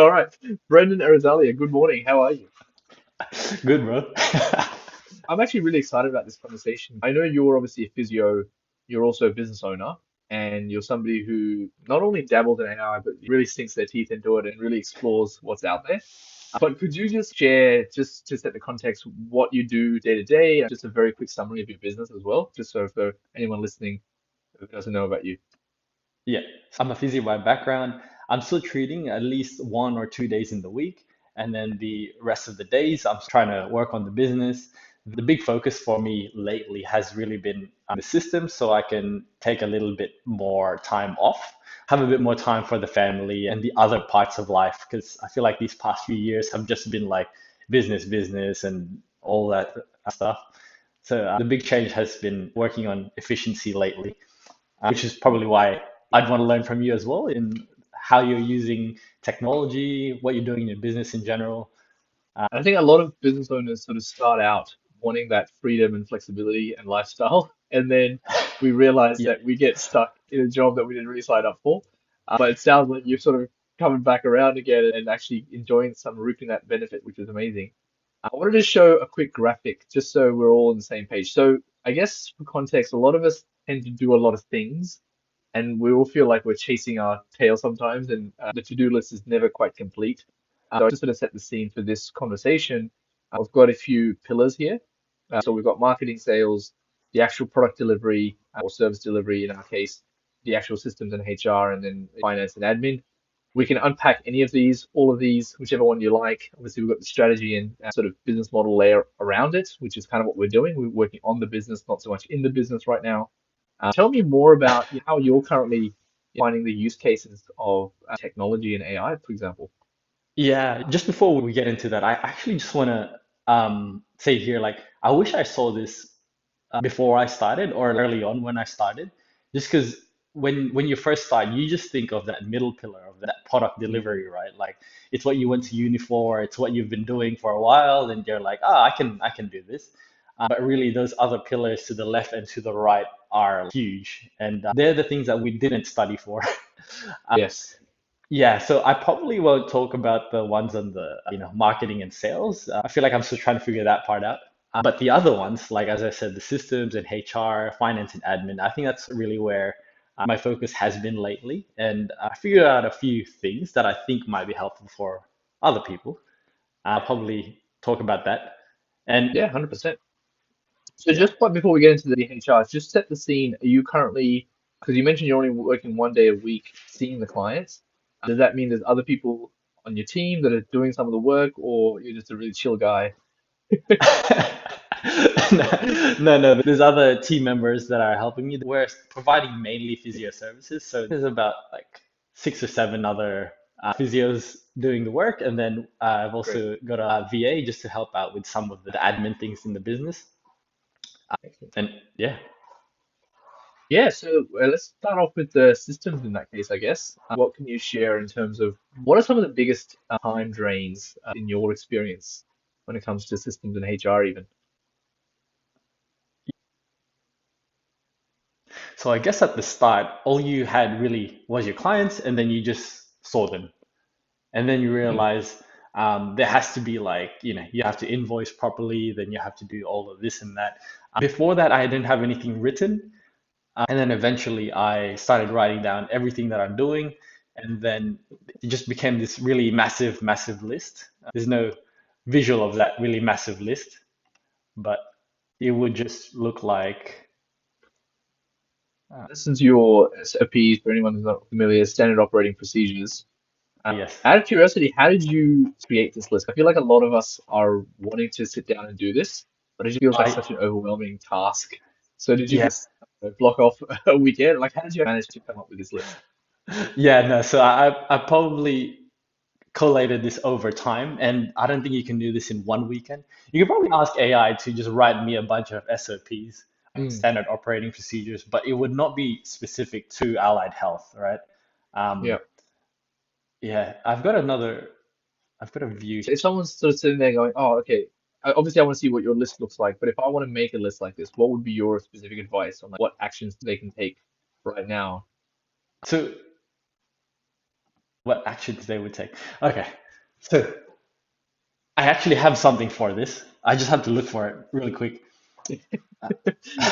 All right, Brendan Arizalia, good morning. How are you? Good, bro. I'm actually really excited about this conversation. I know you're obviously a physio, you're also a business owner, and you're somebody who not only dabbles in AI, but really sinks their teeth into it and really explores what's out there. But could you just share, just to set the context, what you do day to day, and just a very quick summary of your business as well, just so for anyone listening who doesn't know about you? Yeah, I'm a physio by background. I'm still treating at least 1 or 2 days in the week, and then the rest of the days I'm trying to work on the business. The big focus for me lately has really been the system, so I can take a little bit more time off, have a bit more time for the family and the other parts of life, because I feel like these past few years have just been like business, business, and all that stuff. So the big change has been working on efficiency lately, which is probably why I'd want to learn from you as well in how you're using technology, what you're doing in your business in general. I think a lot of business owners sort of start out wanting that freedom and flexibility and lifestyle, and then we realize Yeah, that we get stuck in a job that we didn't really sign up for. But it sounds like you're sort of coming back around again and actually enjoying some reaping that benefit, which is amazing. I wanted to show a quick graphic just so we're all on the same page. So I guess for context, a lot of us tend to do a lot of things, and we all feel like we're chasing our tail sometimes, and the to-do list is never quite complete. So I just want to set the scene for this conversation. We've got a few pillars here. So we've got marketing, sales, the actual product delivery or service delivery in our case, the actual systems and HR, and then finance and admin. We can unpack any of these, all of these, whichever one you like. Obviously, we've got the strategy and sort of business model layer around it, which is kind of what we're doing. We're working on the business, not so much in the business right now. Tell me more about how you're currently finding the use cases of technology and AI, for example. yeah. Just before we get into that, I actually just want to say here, like, I wish I saw this before I started or early on when I started, just because when you first start, you just think of that middle pillar of that product Mm, delivery, right? Like it's what you went to uni for, it's what you've been doing for a while, and you're like, ah, I can do this. But really, those other pillars to the left and to the right are huge, and they're the things that we didn't study for. yes. Yeah, so I probably won't talk about the ones on the marketing and sales. I feel like I'm still trying to figure that part out. But the other ones, like as I said, the systems and HR, finance and admin, I think that's really where my focus has been lately. And I figured out a few things that I think might be helpful for other people. I'll probably talk about that. And Yeah, 100%. So yeah, just before we get into the HR, just set the scene. Are you currently, because you mentioned you're only working 1 day a week seeing the clients. Does that mean there's other people on your team that are doing some of the work, or you're just a really chill guy? no, there's other team members that are helping me. We're providing mainly physio services, so there's about like 6 or 7 other physios doing the work, and then I've Great. also got a VA just to help out with some of the admin things in the business. Excellent. And yeah, Yeah, so let's start off with the systems in that case, I guess. What can you share in terms of what are some of the biggest time drains in your experience when it comes to systems and HR even? so I guess at the start, all you had really was your clients, and then you just saw them. And then you Hmm. realize there has to be like, you have to invoice properly, then you have to do all of this and that. Before that, I didn't have anything written. And then eventually I started writing down everything that I'm doing. And then it just became this really massive, massive list. There's no visual of that really massive list, but it would just look like, Listen to your SOPs for anyone who's not familiar, standard operating procedures. yes. Out of curiosity, how did you create this list? I feel like a lot of us are wanting to sit down and do this, but it just feels like I, such an overwhelming task. So did you yeah, just block off a weekend? Like, how did you manage to come up with this list? yeah, no. So I probably collated this over time, and I don't think you can do this in one weekend. You can probably ask AI to just write me a bunch of SOPs, Mm, standard operating procedures, but it would not be specific to allied health, right? yeah. Um, yeah, I've got a view. So if someone's sort of sitting there going, oh, okay, obviously I want to see what your list looks like, but if I want to make a list like this, what would be your specific advice on like, what actions they can take right now? So what actions they would take. Okay, so I actually have something for this. I just have to look for it really quick.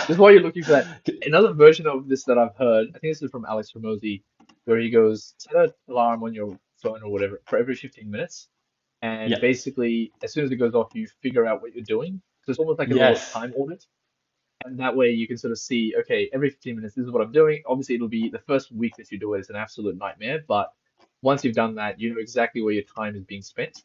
Just while you're looking for that, another version of this that I've heard, I think this is from Alex Ramosi, where he goes, set an alarm on your phone or whatever for every 15 minutes. And Yeah, basically, as soon as it goes off, you figure out what you're doing. So it's almost like a little yes, time audit. And that way you can sort of see, okay, every 15 minutes, this is what I'm doing. Obviously, it'll be the first week that you do it is an absolute nightmare. But once you've done that, you know exactly where your time is being spent.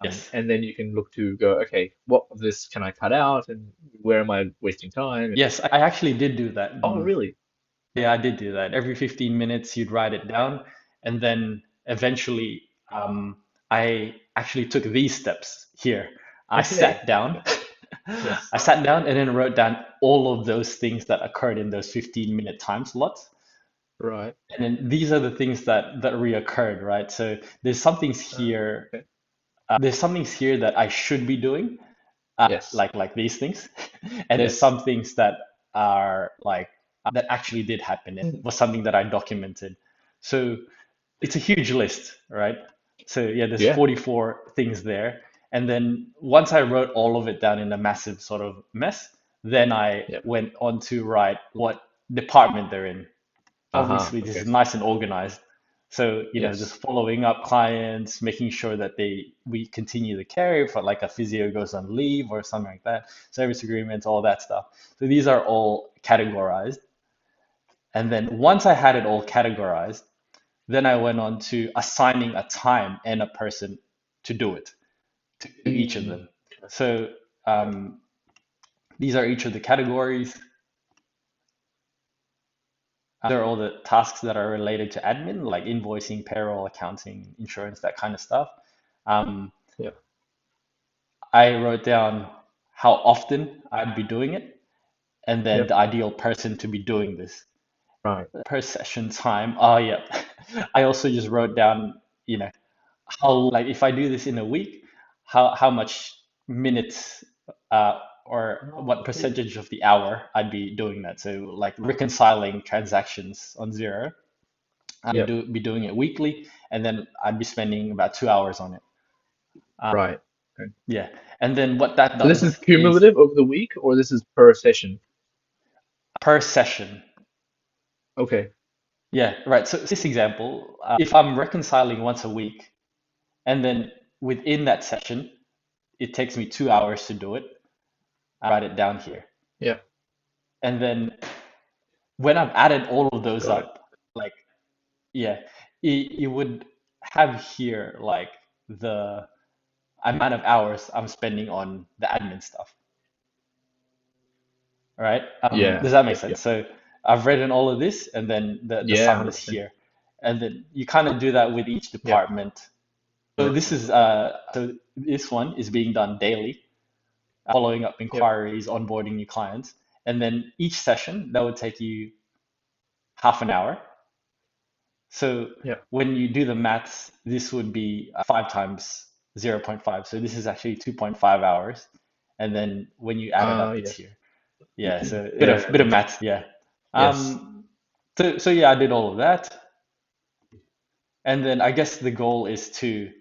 yes, And then you can look to go, okay, what of this can I cut out and where am I wasting time? yes. I actually did do that. Oh, really? Yeah, I did do that. Every 15 minutes, you'd write it down, and then eventually, I actually took these steps here. I Hey, sat down. yes. I sat down and then wrote down all of those things that occurred in those 15-minute time slots. Right. And then these are the things that reoccurred, right? So there's some things here, Okay. there's some things here that I should be doing, Yes. like these things, and there's Yes. some things that are like that actually did happen. It was something that I documented. So it's a huge list, right? So yeah, there's Yeah. 44 things there. And then once I wrote all of it down in a massive sort of mess, then I Yep. went on to write what department they're in. Uh-huh. Obviously, this Okay. is nice and organized. So, just Yes. following up clients, making sure that we continue the care if like a physio goes on leave or something like that, service agreements, all that stuff. So these are all categorized. And then once I had it all categorized, then I went on to assigning a time and a person to do it, to each of Mm. them. So um, these are each of the categories. These are all the tasks that are related to admin, like invoicing, payroll, accounting, insurance, that kind of stuff. Um, Yep. I wrote down how often I'd be doing it, and then Yep. the ideal person to be doing this Right. per session time. Oh, yeah. I also just wrote down, how like if I do this in a week, how much minutes or Oh, what okay. percentage of the hour I'd be doing that. So like reconciling transactions on Zero, Yep. be doing it weekly, and then I'd be spending about 2 hours on it. Right. Okay. Yeah, and then what that So this is does is cumulative over the week, or this is per session? per session. Okay. Yeah, right. So this example, if I'm reconciling once a week, and then within that session, it takes me 2 hours to do it. I write it down here. Yeah. And then when I've added all of those Got it. up, like, yeah, you would have here like the amount of hours I'm spending on the admin stuff, right? Yeah. Does that make Yep. sense? Yep. So I've written all of this, and then the Yeah. sum is 100%. here. And then you kind of do that with each Yep. department. So Right. this one is being done daily, following up Yep. inquiries, onboarding new clients. And then each session that would take you half an hour. So Yep. when you do the maths, this would be 5 times zero point 0.5. So this is actually 2.5 hours. And then when you add it up, it's Yes. here. Yeah, so a bit Yeah. of That bit of makes sense. maths, yeah. Yes. So yeah, I did all of that. And then I guess the goal is to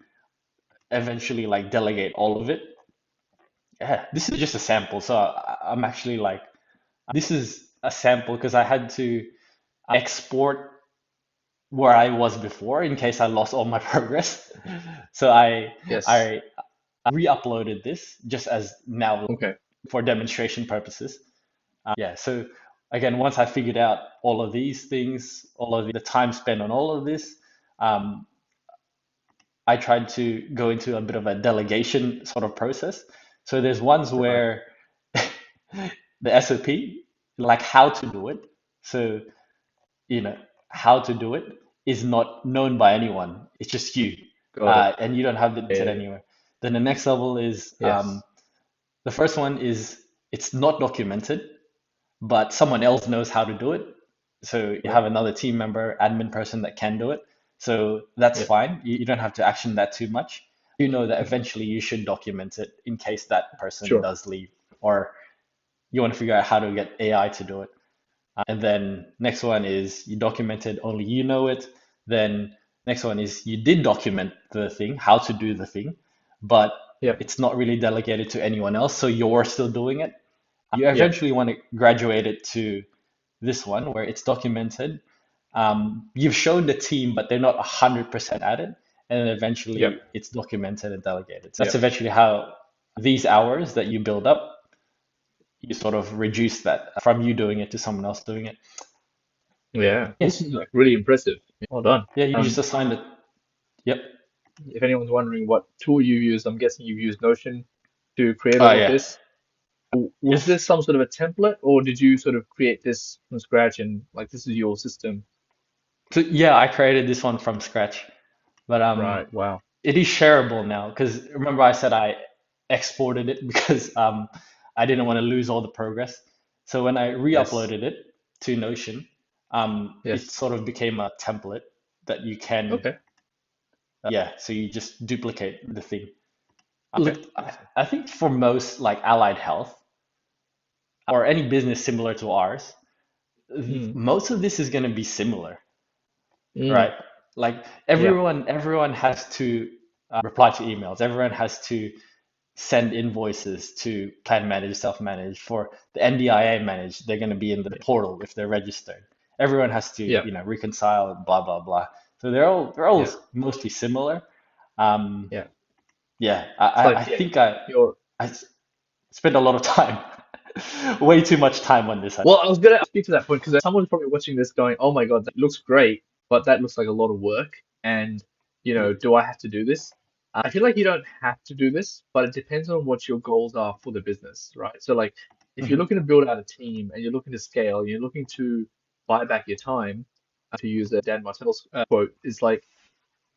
eventually like delegate all of it. Yeah, this is just a sample. So I'm actually like, this is a sample because I had to export where I was before in case I lost all my progress. So Yes. I re-uploaded this just as now Okay. for demonstration purposes. Yeah, so again, once I figured out all of these things, all of the time spent on all of this, um, I tried to go into a bit of a delegation sort of process. So there's ones Right. where the SOP, like how to do it. So, you know, how to do it is not known by anyone. It's just you, Got it. and you don't have it Yeah. anywhere. Then the next level is Yes. the first one is it's not documented, but someone else knows how to do it. So you Yep. have another team member, admin person that can do it. So that's Yep. fine. You don't have to action that too much. You know that eventually you should document it in case that person Sure. does leave, or you want to figure out how to get AI to do it. And then next one is you document it, only you know it. Then Next one is you did document the thing, how to do the thing, but Yep. it's not really delegated to anyone else, so you're still doing it. You Yep. eventually want to graduate it to this one where it's documented. You've shown the team, but they're not 100% at it. And then Yep. eventually it's documented and delegated. So that's Yep. eventually how these hours that you build up, you sort of reduce that from you doing it to someone else doing it. Yeah. Yeah. This is like really impressive. Well done. Yeah, you just assign it. Yep. If anyone's wondering what tool you use, I'm guessing you've used Notion to create Oh, all of yeah. this. Was Yes. this some sort of a template, or did you sort of create this from scratch and like this is your system? So yeah, I created this one from scratch, but Right. Wow. it is shareable now because remember I said I exported it because I didn't want to lose all the progress. So when I Yes. re-uploaded it to Notion, it Yes. sort of became a template that you can, Okay. yeah, so you just duplicate the thing. Okay. Look, Interesting. I think for most like allied health or any business similar to ours, Mm. most of this is going to be similar, Mm. right? Like Yeah. everyone has to reply to emails. Everyone has to send invoices to plan manage, self-manage. For the NDIA manage, they're going to be in the portal if they're registered. Everyone has to, Yeah. reconcile, blah, blah, blah. So they're all Yeah. mostly similar. Um, Yeah. yeah, It's I like, yeah, think I you're. I s- spent a lot of time, way too much time on this. Well, I was gonna speak to that point because someone's probably watching this going, "Oh my God, that looks great, but that looks like a lot of work." And, Yeah. do I have to do this? I feel like you don't have to do this, but it depends on what your goals are for the business, right? So, like, if you're Mhm, looking to build out a team and you're looking to scale, you're looking to buy back your time, to use a Dan Martell's quote, is like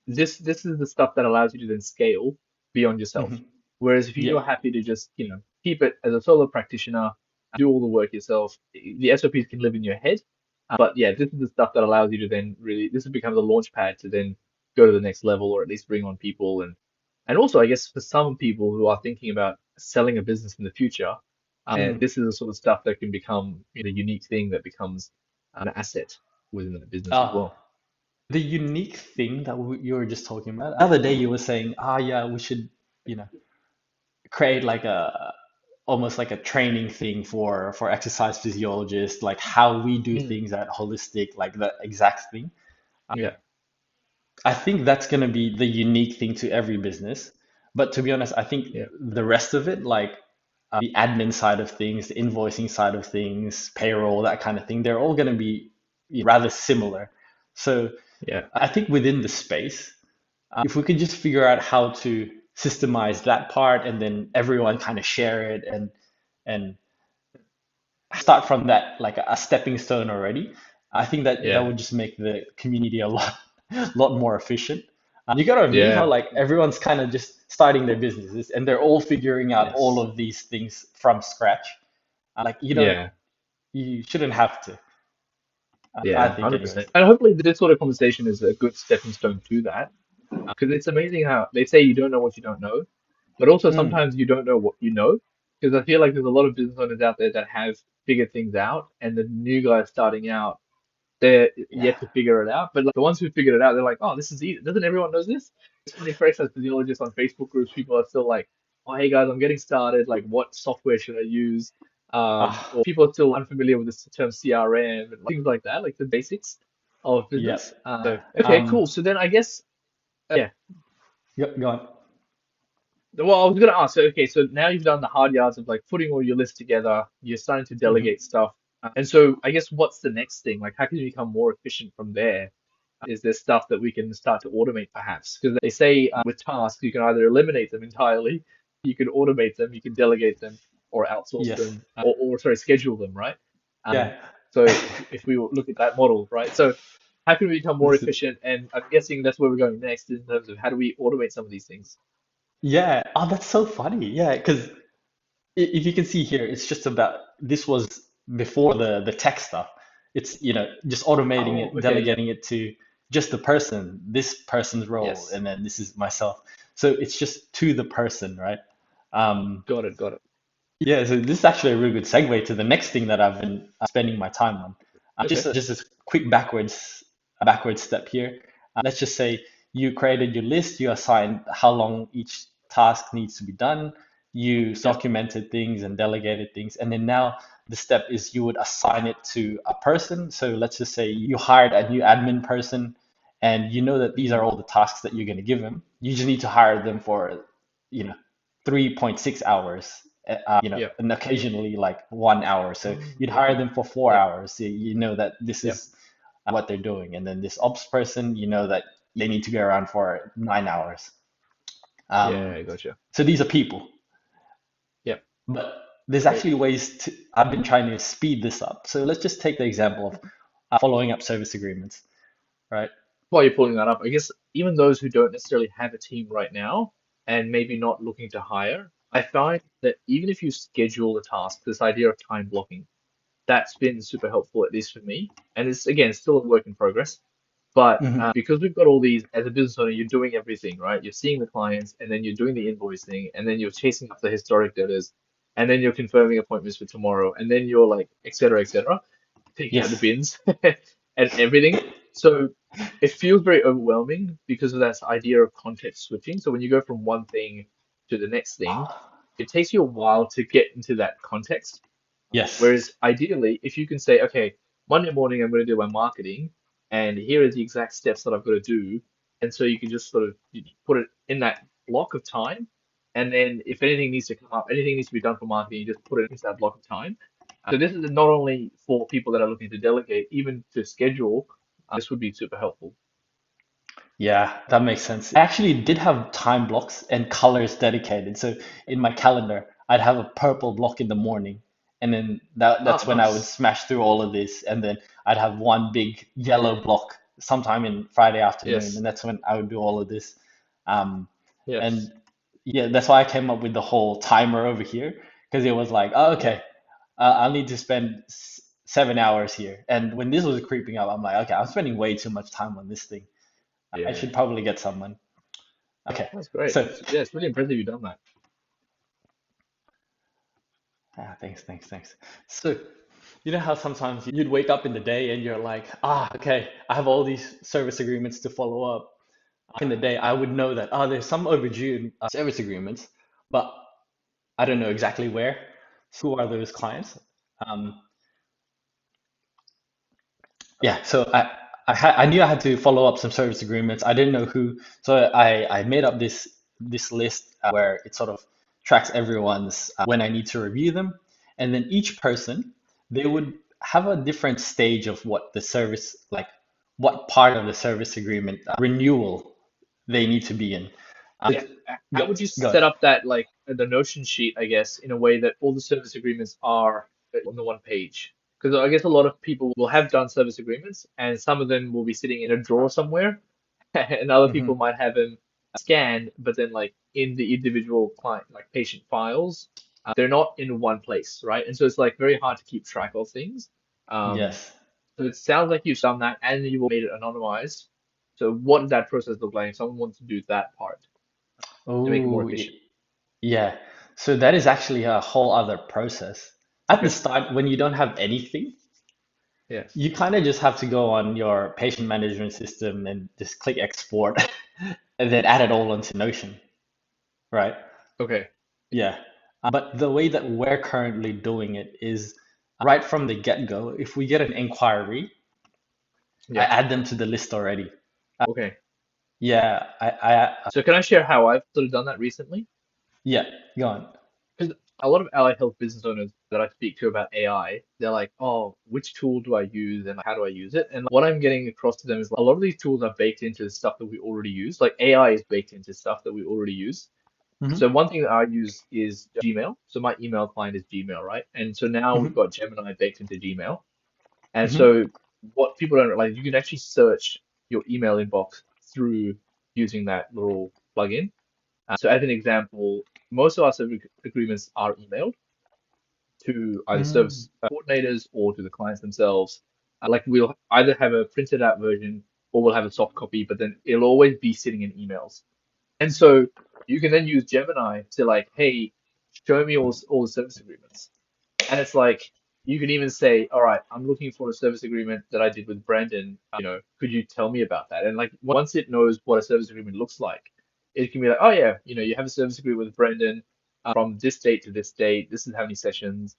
this is the stuff that allows you to then scale beyond yourself. mhm. Whereas if Yeah. you're happy to just, keep it as a solo practitioner, do all the work yourself, the SOPs can live in your head. But yeah, this is the stuff that allows you to then really, this becomes a launch pad to then go to the next level or at least bring on people. And also, I guess for some people who are thinking about selling a business in the future, and Mm. this is the sort of stuff that can become a unique thing that becomes an asset within that business as Uh, well. the unique thing that you were just talking about, the other day you were saying, yeah, we should, you know, create like a almost like a training thing for exercise physiologists, like how we do Mm, things at holistic, like the exact thing. yeah, I think that's going to be the unique thing to every business. But to be honest, I think yeah, the rest of it, like the admin side of things, the invoicing side of things, payroll, that kind of thing, they're all going to be rather similar. So yeah. I think within the space, if we could just figure out how to systemize that part and then everyone kind of share it and start from that like a stepping stone already, I think that Yeah. would just make the community a lot lot more efficient. You gotta admit how Yeah. like everyone's kind of just starting their businesses and they're all figuring out all Yes. of these things from scratch. Like Yeah. you shouldn't have to. I Yeah. think anyways. 100%. And hopefully this sort of conversation is a good stepping stone to that. Because it's amazing how they say you don't know what you don't know, but also Mm, sometimes you don't know what you know. Because I feel like there's a lot of business owners out there that have figured things out, and the new guys starting out, they're yeah. yet to figure it out. But like the ones who figured it out, they're like, "Oh, this is easy. Doesn't everyone knows this?" So many for exercise physiologists on Facebook groups, people are still like, "Oh, hey guys, I'm getting started. Like, what software should I use?" Or Ah, people are still unfamiliar with this term CRM and things like that, like the basics of yeah. business. So okay, cool. So then I guess yeah. Go on. Well, I was gonna ask. So okay, so now you've done the hard yards of like putting all your list together. You're starting to Mhm. delegate stuff, and so I guess what's the next thing? Like, how can you become more efficient from there? Is there stuff that we can start to automate perhaps? Because they say with tasks, you can either eliminate them entirely, you can automate them, you can delegate them, or outsource Yes. them, or sorry, schedule them, right? Um, Yeah. so if we look at that model, right? So how can we become more This is- efficient? And I'm guessing that's where we're going next in terms of how do we automate some of these things? Yeah. Oh, that's so funny. Yeah, because if you can see here, it's just about this was before the tech stuff. It's, just automating Oh, it, okay, yeah. delegating it to just the person, this person's role, Yes. and then this is myself. So it's just to the person, right? Um, Got it, got it. yeah, so this is actually a really good segue to the next thing that I've been spending my time on. Okay. Just a quick backwards step here. Let's just say you created your list, you assigned how long each task needs to be done, you Yeah. documented things and delegated things, and then now the step is you would assign it to a person. So let's just say you hired a new admin person and you know that these are Mm. all the tasks that you're going to give them. You just need to hire them for, you know, 3.6 hours, Yeah. and occasionally like 1 hour. So you'd Okay. hire them for four Yeah. hours. So you know that this Yeah. is what they're doing. And then this ops person, you know that they need to be around for 9 hours. Yeah. Um, I gotcha. so these are people, Yeah. but there's Great. actually ways to, I've been trying to speed this up. So let's just take the example of following up service agreements, right? While you're pulling that up, I guess even those who don't necessarily have a team right now and maybe not looking to hire, I find that even if you schedule a task, this idea of time blocking, that's been super helpful, at least for me. And it's again still a work in progress. But Hmm. because we've got all these, as a business owner, you're doing everything, right? You're seeing the clients, and then you're doing the invoicing, and then you're chasing up the historic debtors, and then you're confirming appointments for tomorrow, and then you're like, et cetera, taking out the Yes. bins and everything. So it feels very overwhelming because of that idea of context switching. So when you go from one thing to the next thing, it takes you a while to get into that context. Yes. Whereas ideally, if you can say, okay, Monday morning I'm going to do my marketing, and here are the exact steps that I've got to do, and so you can just sort of put it in that block of time, and then if anything needs to come up, anything needs to be done for marketing, you just put it into that block of time. So this is not only for people that are looking to delegate, even to schedule, this would be super helpful. Yeah, that makes sense. I actually did have time blocks and colors dedicated. So in my calendar, I'd have a purple block in the morning, and then Ah, that's when I would nice. smash through all of this, and then I'd have one big yellow block sometime in Friday afternoon, Yes. and that's when I would do all of this. Um, Yes. and yeah, that's why I came up with the whole timer over here because it was like, oh, Yeah. okay, I'll need to spend 7 hours here. And when this was creeping up, I'm like, okay, I'm spending way too much time on this thing. I Yeah. should probably get someone. Okay, That's great. so Yeah, it's really impressive you've done that. thanks. So you know how sometimes you'd wake up in the day and you're like, okay, I have all these service agreements to follow up. In the day, I would know that, there's some overdue service agreements, but I don't know exactly where. So who are those clients? Um, yeah, so I knew I had to follow up some service agreements. I didn't know who, so I made up this list where it sort of tracks everyone's when I need to review them, and then each person they would have a different stage of what the service like what part of the service agreement renewal they need to be in. Yeah. So How go would you go. set up that, like the Notion sheet, I guess, in a way that all the service agreements are on the one page? Because I guess a lot of people will have done service agreements, and some of them will be sitting in a drawer somewhere, and other people Mhm. might have them scanned, but then like in the individual client, like patient files, they're not in one place, right? And so it's like very hard to keep track of things. Um, Yes. so it sounds like you've done that, and you've made it anonymized. So what does that process look like if someone wants to do that part to make it more Oh, efficient? yeah. So that is actually a whole other process. At the Okay. start, when you don't have anything, Yes. you kind of just have to go on your patient management system and just click export and then add it all onto Notion, right? Okay. Yeah. But the way that we're currently doing it is right from the get-go, if we get an inquiry, I Yeah. add them to the list already. Okay. Yeah, So can I share how I've sort of done that recently? yeah, go on. Because a lot of allied health business owners that I speak to about AI, they're like, oh, which tool do I use and how do I use it? And what I'm getting across to them is a lot of these tools are baked into the stuff that we already use. Like AI is baked into stuff that we already use. Hmm. So one thing that I use is Gmail. So my email client is Gmail, right? And so now we've Hmm. got Gemini baked into Gmail. And Hmm. so what people don't realize, you can actually search your email inbox through using that little plugin. So as an example, most of our service agreements are emailed to either Mm. service coordinators or to the clients themselves. Like we'll either have a printed out version or we'll have a soft copy, but then it'll always be sitting in emails. And so you can then use Gemini to like, hey, show me all the service agreements. And it's like, you can even say, all right, I'm looking for a service agreement that I did with Brandon. Could you tell me about that? And like once it knows what a service agreement looks like, it can be like, oh yeah, you have a service agreement with Brandon from this date to this date. This is how many sessions,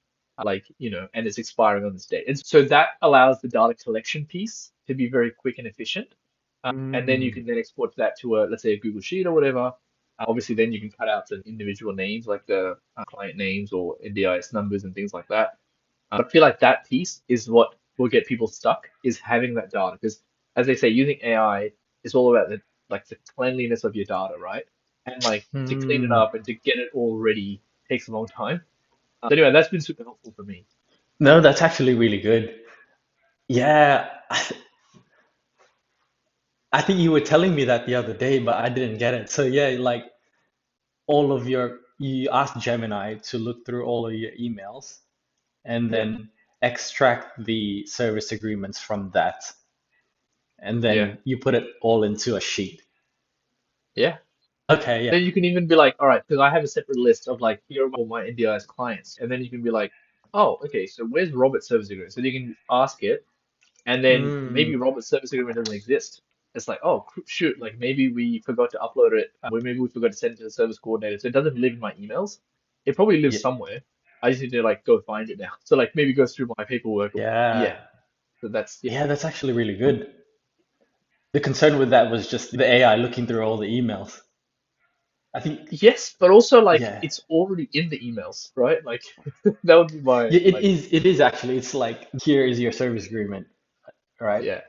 and it's expiring on this date. And so that allows the data collection piece to be very quick and efficient. And then you Mm, can then export that to let's say a Google Sheet or whatever. Obviously, then you can cut out the individual names like the client names or NDIS numbers and things like that. I feel like that piece is what will get people stuck is having that data because, as they say, using AI is all about the cleanliness of your data, right? And like to clean it mm. up and to get it all ready takes a long time. So anyway, that's been super helpful for me. No, that's actually really good. Yeah, I think you were telling me that the other day, but I didn't get it. So yeah, like you asked Gemini to look through all of your emails and Yeah, then extract the service agreements from that, and yeah, then you put it all into a sheet. yeah. Okay, yeah. Then you can even be like, all right, because I have a separate list of like, here are all my NDIS clients. And then you can be like, oh, okay, so where's Robert's service agreement? So you can ask it, and then Mm, maybe Robert's service agreement doesn't exist. It's like, oh, shoot, like maybe we forgot to upload it, or maybe we forgot to send it to the service coordinator. So it doesn't live in my emails. It probably lives yeah, somewhere. I just need to like go find it now. So like maybe go through my paperwork. Yeah. yeah, So that's, yeah. yeah. That's actually really good. The concern with that was just the AI looking through all the emails. I think, Yes, but also like yeah, it's already in the emails, right? Like that would be my yeah. It like, is. It is actually. It's like here is your service agreement, right? yeah,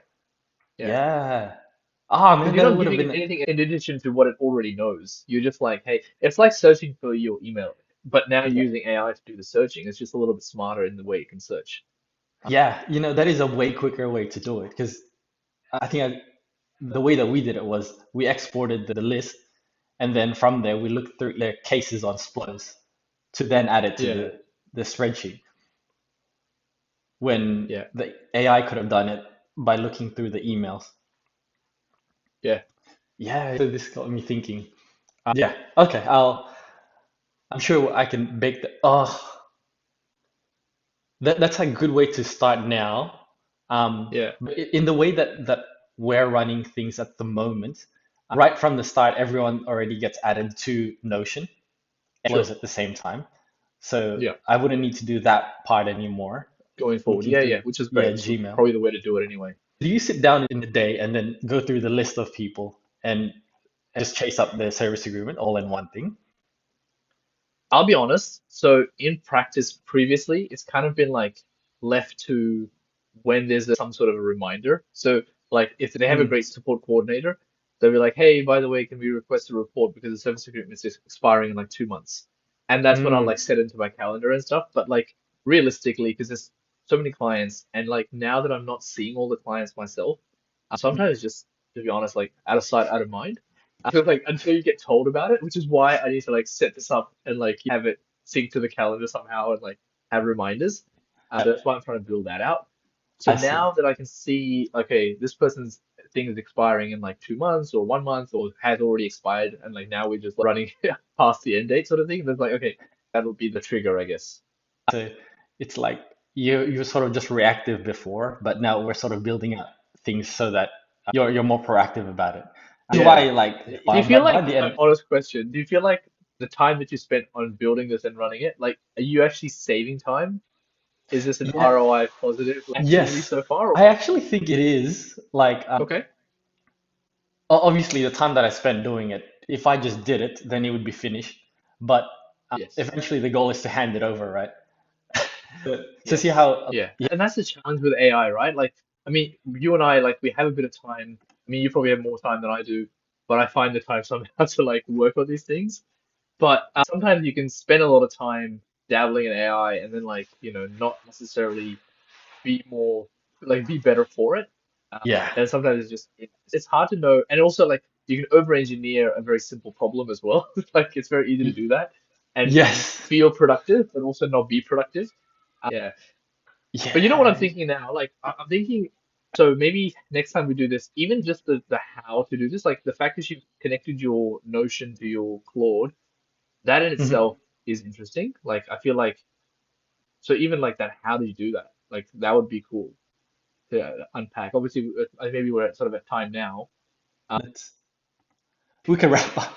yeah. Yeah. Ah, Because man, you're that not would have giving it been. anything in addition to what it already knows. You're just like, hey, it's like searching for your email, but now Yeah. using AI to do the searching. It's just a little bit smarter in the way you can search. Yeah, that is a way quicker way to do it because I think the way that we did it was we exported the list and then from there we looked through their cases on Splows to then add it to Yeah, the spreadsheet when yeah, the AI could have done it by looking through the emails. yeah. Yeah, so this got me thinking. Yeah, okay, I'm sure I can bake the, oh, that's a good way to start now. Yeah, But in the way that we're running things at the moment, right from the start, everyone already gets added to Notion and sure. flows at the same time. So Yeah, I wouldn't need to do that part anymore. going forward. Looking Yeah, yeah, through, which is yeah, great. Which is Gmail. probably the way to do it anyway. Do you sit down in the day and then go through the list of people and just chase up their service agreement all in one thing? I'll be honest. So in practice previously, it's kind of been like left to when there's some sort of a reminder. So like if they have a Mm, great support coordinator, they'll be like, hey, by the way, can we request a report because the service agreement is expiring in like 2 months. And that's when I'll mm, like set into my calendar and stuff. But like realistically, because there's so many clients, and like now that I'm not seeing all the clients myself, sometimes just to be honest, like out of sight, out of mind. I feel like until you get told about it, which is why I need to like set this up and like have it sync to the calendar somehow and like have reminders. That's why I'm trying to build that out. So I see. now that I can see, okay, this person's thing is expiring in like 2 months or 1 month or has already expired, and like now we're just like, running past the end date sort of thing. Then it's like, okay, that'll be the trigger, I guess. So it's like you're sort of just reactive before, but now we're sort of building up things so that you're more proactive about it. This is why Yeah. like Do you feel by like, the end, honest question, do you feel like the time that you spent on building this and running it, like, are you actually saving time? Is this an yeah, ROI positive activity yes, so far? Or... I actually think it is like Okay. obviously the time that I spent doing it, if I just did it, then it would be finished. But Yes. eventually the goal is to hand it over, right? To see Yes. how Yeah. yeah, And that's the challenge with AI, right? Like, I mean, you and I, like, we have a bit of time. I mean, you probably have more time than I do, but I find the time somehow to like work on these things. But sometimes you can spend a lot of time dabbling in AI and then like, not necessarily be more like be better for it. yeah, And sometimes it's hard to know. And also like you can over engineer a very simple problem as well. Like it's very easy to Y- do that and yes, feel productive, but also not be productive. Yeah. But you know what I'm yeah. thinking now? Like I'm thinking, so maybe next time we do this, even just the how to do this, like the fact that you've connected your Notion to your Claude, that in Mhm. itself is interesting. Like I feel like So even like that, how do you do that? Like that would be cool to unpack. Obviously, maybe we're at sort of at time now. Let's we can wrap up.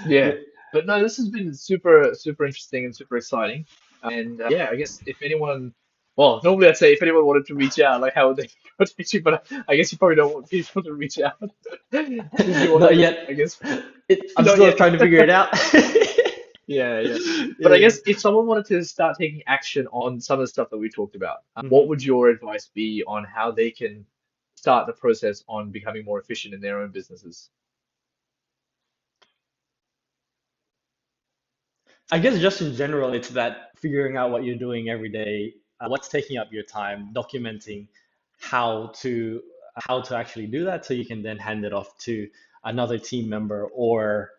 Yeah, Yeah. but no, this has been super, super interesting and super exciting. And yeah, I guess if anyone, well, normally I'd say if anyone wanted to reach out, like how would they contact you? But I guess you probably don't want people to reach out. Did you want Not to, yet. I guess, I'm not still yet. trying to figure it out. Yeah, yeah. But I Yeah. guess if someone wanted to start taking action on some of the stuff that we talked about, what Mhm. would your advice be on how they can start the process on becoming more efficient in their own businesses? I guess just in general, it's that figuring out what you're doing every day, what's taking up your time, documenting how to how to actually do that, so you can then hand it off to another team member or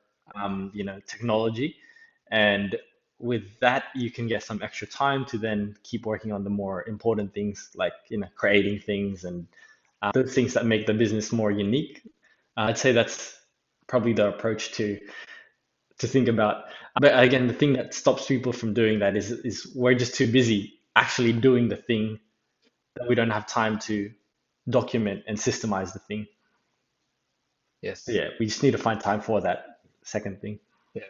technology. And with that, you can get some extra time to then keep working on the more important things, like creating things and the things that make the business more unique. I'd say that's probably the approach to think about. But again, the thing that stops people from doing that is we're just too busy actually doing the thing that we don't have time to document and systemize the thing. So Yes. yeah, we just need to find time for that second thing. Yeah.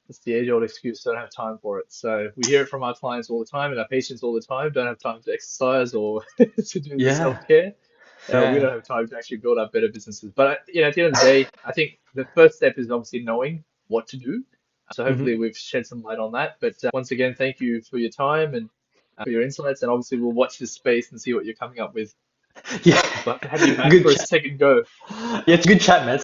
It's the age-old excuse, don't have time for it. So we hear it from our clients all the time and our patients all the time, don't have time to exercise or to do the Yeah, self-care. We yeah. don't have time to actually build up better businesses. But at the end of the day, I think the first step is obviously knowing what to do. So Hmm. hopefully we've shed some light on that. But once again, thank you for your time and for your insights. And obviously we'll watch this space and see what you're coming up with. Yeah. We'll have to have you back Good for a chat. second go. Yeah, it's a good chat, man.